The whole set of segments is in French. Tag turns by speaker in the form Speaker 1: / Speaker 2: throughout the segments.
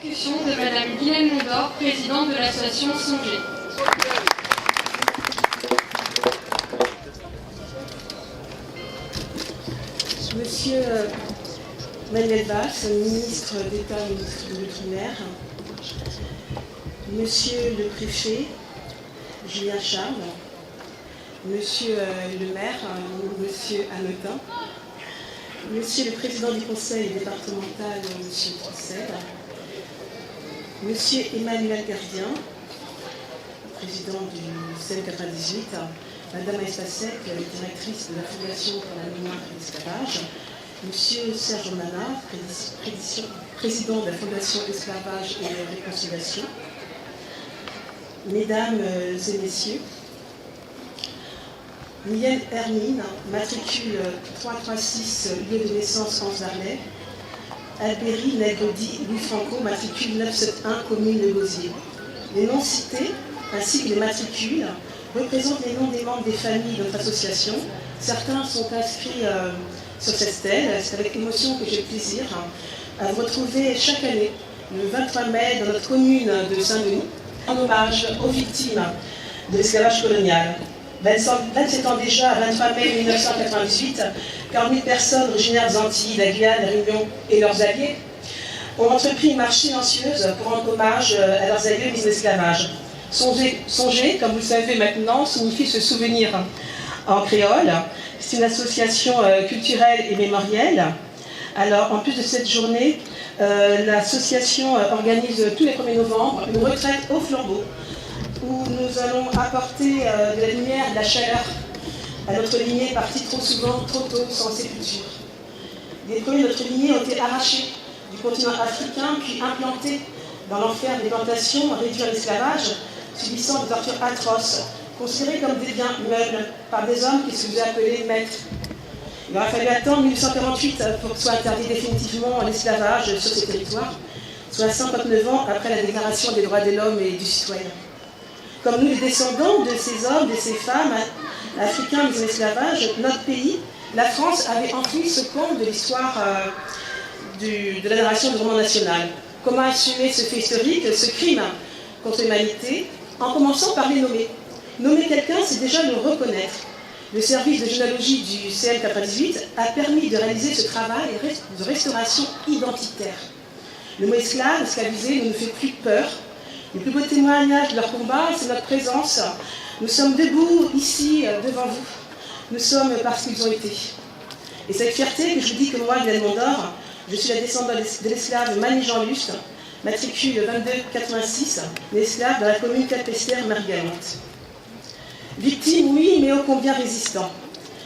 Speaker 1: Allocution de Madame Guylaine Mondor, présidente de l'association Songer.
Speaker 2: Monsieur Manuel Valls, ministre d'État, ministre de l'Outre-mer, Monsieur le préfet, Julien Charles, Monsieur le maire, Monsieur Hanotin, Monsieur le président du conseil départemental, Monsieur Troussel, Monsieur Emmanuel Gardien, président du CEL 98, Madame Espasek, directrice de la Fondation pour la mémoire et l'esclavage, Monsieur Serge Mana, président de la Fondation Esclavage et Réconciliation, Mesdames et Messieurs, Mienne Hermine, matricule 336, lieu de naissance Anse-Darlay, Albéry Negodi Louis Franco, matricule 971, commune de Gosier. Les noms cités, ainsi que les matricules, représentent les noms des membres des familles de notre association. Certains sont inscrits sur cette stèle. C'est avec émotion que j'ai le plaisir à vous retrouver chaque année, le 23 mai, dans notre commune de Saint-Denis, en hommage aux victimes de l'esclavage colonial. 27 ans déjà, 23 mai 1998, 40 000 personnes originaires des Antilles, de la Guyane, de la Réunion et leurs alliés ont entrepris une marche silencieuse pour rendre hommage à leurs aïeux mis en esclavage. Songer, comme vous le savez maintenant, signifie se souvenir en créole. C'est une association culturelle et mémorielle. Alors, en plus de cette journée, l'association organise tous les 1er novembre une retraite au flambeau où nous allons apporter de la lumière, de la chaleur à notre lignée partie trop souvent, trop tôt, sans sépulture. Des premiers de notre lignée ont été arrachés du continent africain, puis implantés dans l'enfer des plantations, réduits à l'esclavage, subissant des tortures atroces, considérés comme des biens meubles par des hommes qui se faisaient appeler maîtres. Il aura fallu attendre 1848 pour que soit interdit définitivement l'esclavage sur ces territoires, soit 59 ans après la Déclaration des droits de l'homme et du citoyen. Comme nous, les descendants de ces hommes, de ces femmes africains mis en esclavage, notre pays, la France, avait enfui ce pan de l'histoire de la narration du roman national. Comment assumer ce fait historique, ce crime contre l'humanité, en commençant par les nommer. Nommer quelqu'un, c'est déjà le reconnaître. Le service de généalogie du CEL 98 a permis de réaliser ce travail de restauration identitaire. Le mot esclave, esclavisé, ne nous fait plus peur. Le plus beau témoignage de leur combat, c'est notre présence. Nous sommes debout ici, devant vous. Nous sommes parce qu'ils ont été. Et cette fierté que je vous dis que moi, Guylaine Mondor, je suis la descendante de l'esclave Mani-Jean Luste, matricule 2286, l'esclave dans la commune Capester-Margalante. Victime, oui, mais ô combien résistant.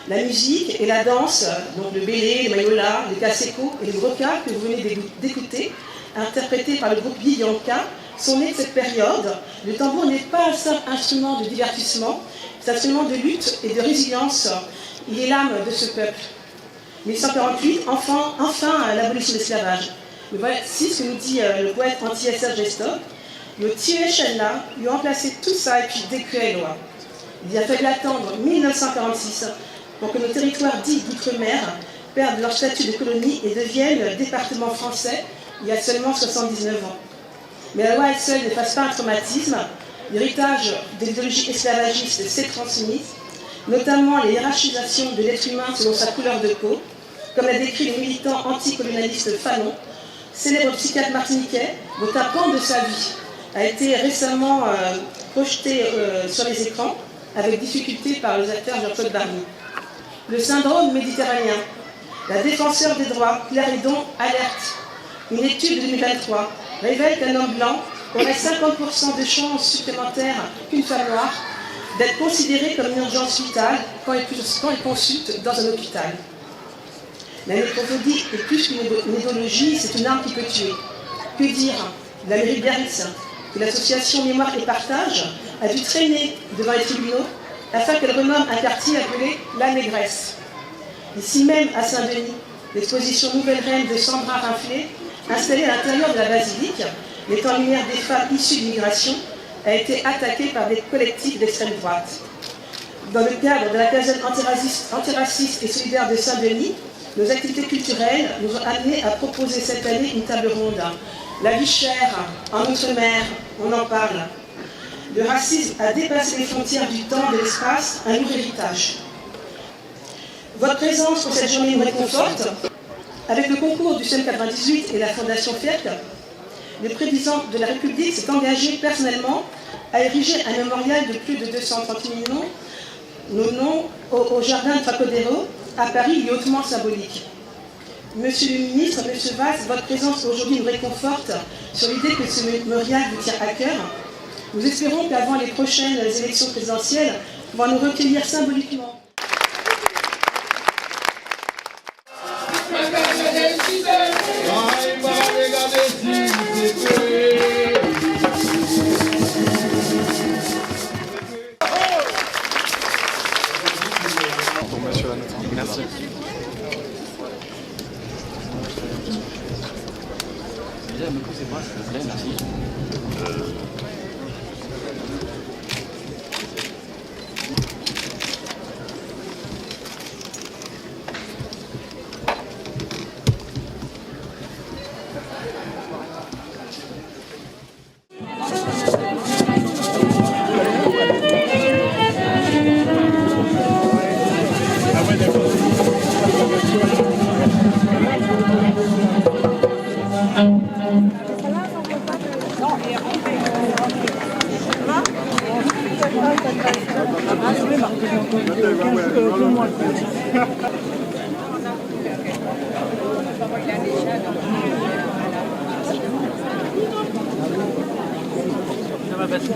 Speaker 2: La musique et la danse, donc le bélé, les mayolas, les caseco et les brocas que vous venez d'écouter, interprétés par le groupe Bianca, sont nés de cette période. Le tambour n'est pas un simple instrument de divertissement, c'est un instrument de lutte et de résilience. Il est l'âme de ce peuple. 1848, enfin l'abolition de l'esclavage. Voici ce que nous dit le poète antillais Serge Estoc. Le tuer Chenna lui a remplacé tout ça et puis décret loi. Il a fallu attendre 1946 pour que nos territoires dits d'outre-mer perdent leur statut de colonie et deviennent département français il y a seulement 79 ans. Mais la loi elle seule n'efface pas un traumatisme. L'héritage de l'idéologie esclavagiste s'est transmis, notamment les hiérarchisations de l'être humain selon sa couleur de peau, comme l'a décrit le militant anticolonialiste Fanon, célèbre psychiatre martiniquais, dont un pan de sa vie a été récemment projeté sur les écrans, avec difficulté par les acteurs Jean-Claude Barny. Le syndrome méditerranéen. La défenseur des droits, Claire Hédon, alerte. Une étude de 2023 révèle qu'un homme blanc aurait 50% de chances supplémentaires qu'une femme noire d'être considérée comme une urgence vitale quand il consulte dans un hôpital. La nécrophobie est plus qu'une idéologie, c'est une arme qui peut tuer. Que dire de la mairie de Biarritz, que l'association Mémoire et Partage a dû traîner devant les tribunaux afin qu'elle renomme un quartier appelé La Négresse. Ici même, à Saint-Denis, l'exposition Nouvelle Reine de Sandra Rinflet, installée à l'intérieur de la basilique, mettant en lumière des femmes issues d'immigration, a été attaquée par des collectifs d'extrême droite. Dans le cadre de la caserne antiraciste et solidaire de Saint-Denis, nos activités culturelles nous ont amenés à proposer cette année une table ronde La vie chère, en Outre-mer, on en parle. Le racisme a dépassé les frontières du temps et de l'espace, un nouvel héritage. Votre présence pour cette journée nous réconforte. Avec le concours du CEM 98 et la Fondation FIEC, le président de la République s'est engagé personnellement à ériger un mémorial de plus de 230 000 noms au jardin de Trocadéro, à Paris, il est hautement symbolique. Monsieur le ministre, Monsieur Valls, votre présence aujourd'hui nous réconforte sur l'idée que ce mémorial vous tient à cœur. Nous espérons qu'avant les prochaines élections présidentielles, on va nous recueillir symboliquement.
Speaker 3: Merci. Déjà, me poussez pas, s'il vous plaît, merci. Ça va passer.